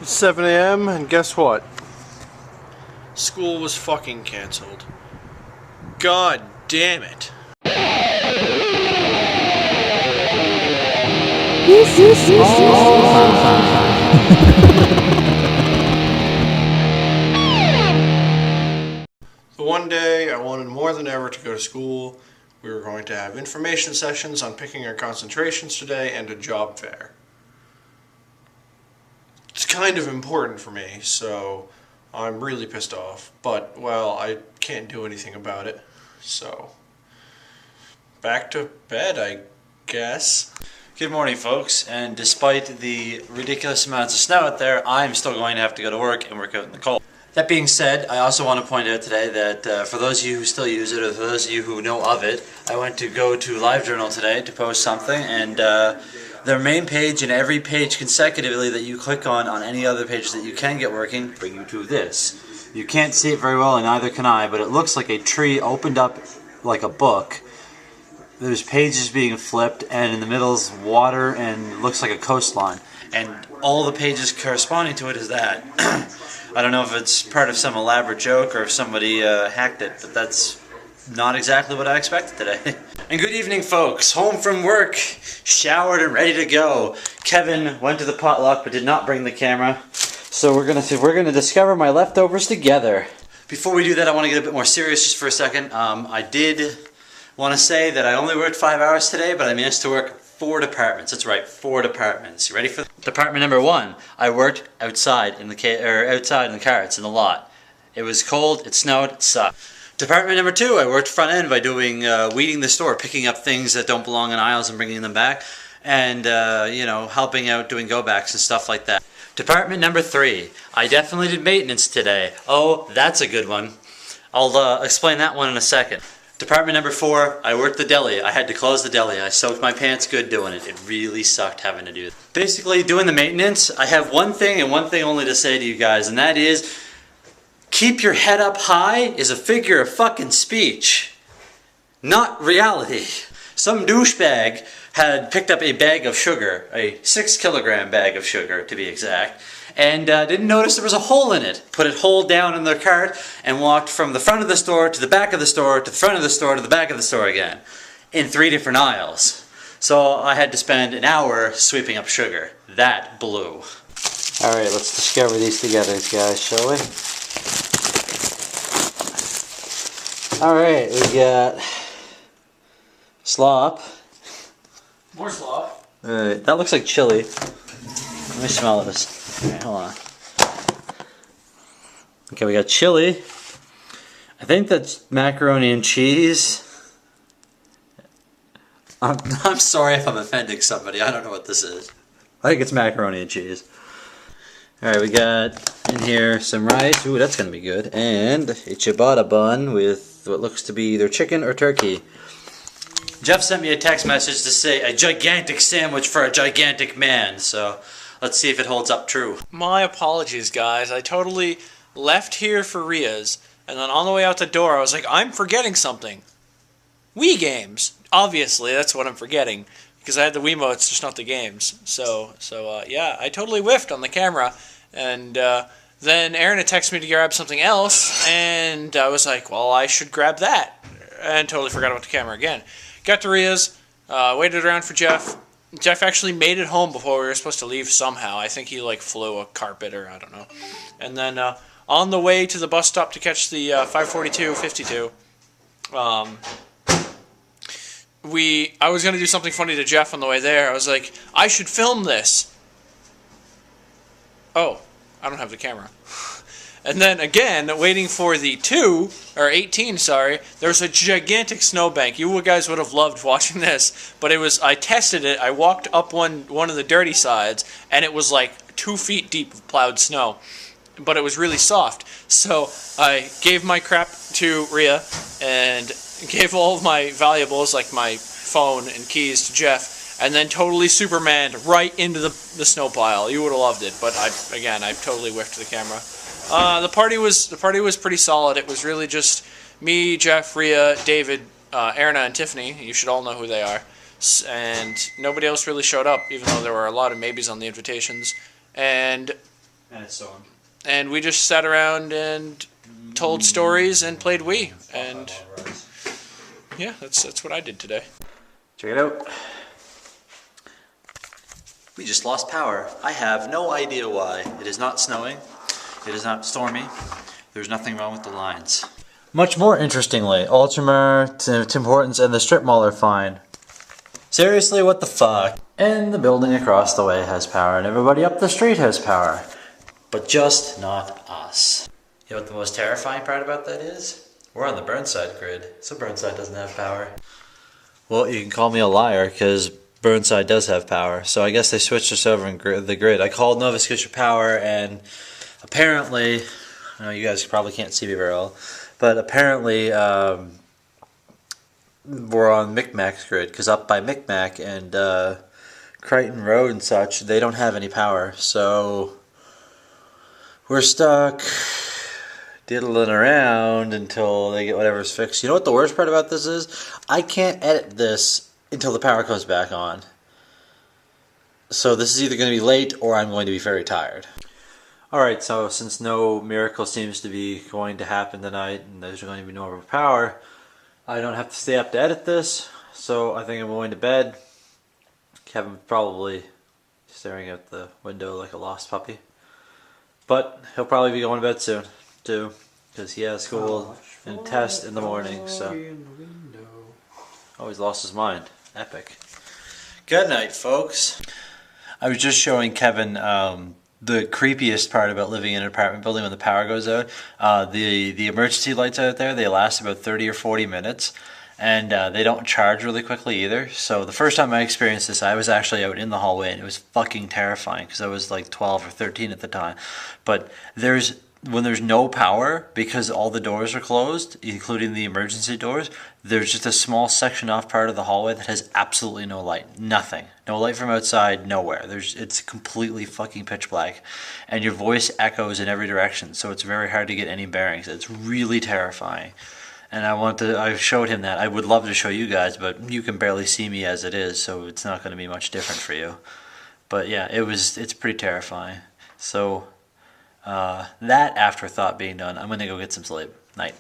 It's 7 a.m. and guess what? School was fucking canceled. God damn it. The one day I wanted more than ever to go to school. We were going to have information sessions on picking our concentrations today and a job fair. It's kind of important for me, so I'm really pissed off. But, well, I can't do anything about it. So, back to bed, I guess. Good morning, folks, and despite the ridiculous amounts of snow out there, I'm still going to have to go to work and work out in the cold. That being said, I also want to point out today that for those of you who still use it, or for those of you who know of it, I went to go to LiveJournal today to post something, and their main page and every page consecutively that you click on any other page that you can get working, bring you to this. You can't see it very well, and neither can I, but it looks like a tree opened up like a book. There's pages being flipped, and in the middle is water and looks like a coastline. And all the pages corresponding to it is that. I don't know if it's part of some elaborate joke or if somebody hacked it, but that's not exactly what I expected today. And good evening, folks. Home from work, showered and ready to go. Kevin went to the potluck but did not bring the camera, so we're gonna discover my leftovers together. Before we do that, I want to get a bit more serious just for a second. I did want to say that I only worked 5 hours today, but I managed to work 4 departments. That's right, 4 departments. You ready for department number 1? I worked outside in the carts in the lot. It was cold, it snowed, it sucked. Department number 2, I worked front end by doing weeding the store, picking up things that don't belong in aisles and bringing them back, and you know, helping out doing go backs and stuff like that. Department number 3, I definitely did maintenance today. Oh, that's a good one. I'll explain that one in a second. Department number 4, I worked the deli. I had to close the deli. I soaked my pants good doing it. It really sucked having to do it. Basically, doing the maintenance, I have one thing and one thing only to say to you guys, and that is, keep your head up high is a figure of fucking speech, not reality. Some douchebag had picked up a bag of sugar, a 6-kilogram bag of sugar to be exact, and didn't notice there was a hole in it. Put it whole down in their cart and walked from the front of the store to the back of the store to the front of the store to the back of the store again in 3 different aisles. So I had to spend an hour sweeping up sugar. That blew. Alright, let's discover these together, guys, shall we? Alright, we got slop. More slop. Alright, that looks like chili. Let me smell this. Alright, hold on. Okay, we got chili. I think that's macaroni and cheese. I'm sorry if I'm offending somebody. I don't know what this is. I think it's macaroni and cheese. Alright, we got in here some rice. Ooh, that's going to be good. And a ciabatta bun with what looks to be either chicken or turkey. Jeff sent me a text message to say a gigantic sandwich for a gigantic man. So let's see if it holds up true. My apologies, guys. I totally left here for Ria's, and then on the way out the door, I was like, I'm forgetting something. Wii games. Obviously, that's what I'm forgetting, because I had the Wiimotes, just not the games. So yeah, I totally whiffed on the camera, and then Aaron had texted me to grab something else, and I was like, well, I should grab that, and totally forgot about the camera again. Got to Ria's, waited around for Jeff. Jeff actually made it home before we were supposed to leave somehow. I think he like flew a carpet or I don't know. And then on the way to the bus stop to catch the 542-52, I was going to do something funny to Jeff on the way there. I was like, I should film this. Oh, I don't have the camera. And then again, waiting for the 18, sorry, there's a gigantic snowbank. You guys would have loved watching this, but I tested it, I walked up one of the dirty sides, and it was like 2 feet deep of plowed snow. But it was really soft. So I gave my crap to Rhea, and gave all of my valuables, like my phone and keys, to Jeff, and then totally Supermaned right into the snow pile. You would have loved it, but I totally whiffed the camera. The party was pretty solid. It was really just me, Jeff, Rhea, David, Erna, and Tiffany. You should all know who they are. And nobody else really showed up, even though there were a lot of maybes on the invitations. And And it's storm. And we just sat around and told stories and played Wii. And yeah, that's what I did today. Check it out. We just lost power. I have no idea why. It is not snowing. It is not stormy. There's nothing wrong with the lines. Much more interestingly, Ultramar, Tim Hortons, and the strip mall are fine. Seriously, what the fuck? And the building across the way has power, and everybody up the street has power. But just not us. You know what the most terrifying part about that is? We're on the Burnside grid, so Burnside doesn't have power. Well, you can call me a liar, because Burnside does have power, so I guess they switched us over in the grid. I called Nova Scotia Power, and apparently, I know you guys probably can't see me very well, but apparently we're on Micmac's grid, because up by Micmac and Crichton Road and such, they don't have any power, so we're stuck diddling around until they get whatever's fixed. You know what the worst part about this is? I can't edit this until the power comes back on. So this is either going to be late or I'm going to be very tired. Alright, so since no miracle seems to be going to happen tonight and there's going to be no more power, I don't have to stay up to edit this, so I think I'm going to bed. Kevin's probably staring out the window like a lost puppy. But he'll probably be going to bed soon, too, because he has school and test in the morning, so. Oh, he's lost his mind. Epic. Good night, folks. I was just showing Kevin the creepiest part about living in an apartment building when the power goes out. The emergency lights out there, they last about 30 or 40 minutes. And they don't charge really quickly either. So the first time I experienced this, I was actually out in the hallway, and it was fucking terrifying because I was like 12 or 13 at the time. But when there's no power, because all the doors are closed, including the emergency doors, there's just a small section off part of the hallway that has absolutely no light. Nothing. No light from outside, nowhere. It's completely fucking pitch black. And your voice echoes in every direction, so it's very hard to get any bearings. It's really terrifying. And I showed him that. I would love to show you guys, but you can barely see me as it is, so it's not going to be much different for you. But yeah, it's pretty terrifying. So that afterthought being done, I'm going to go get some sleep. Night.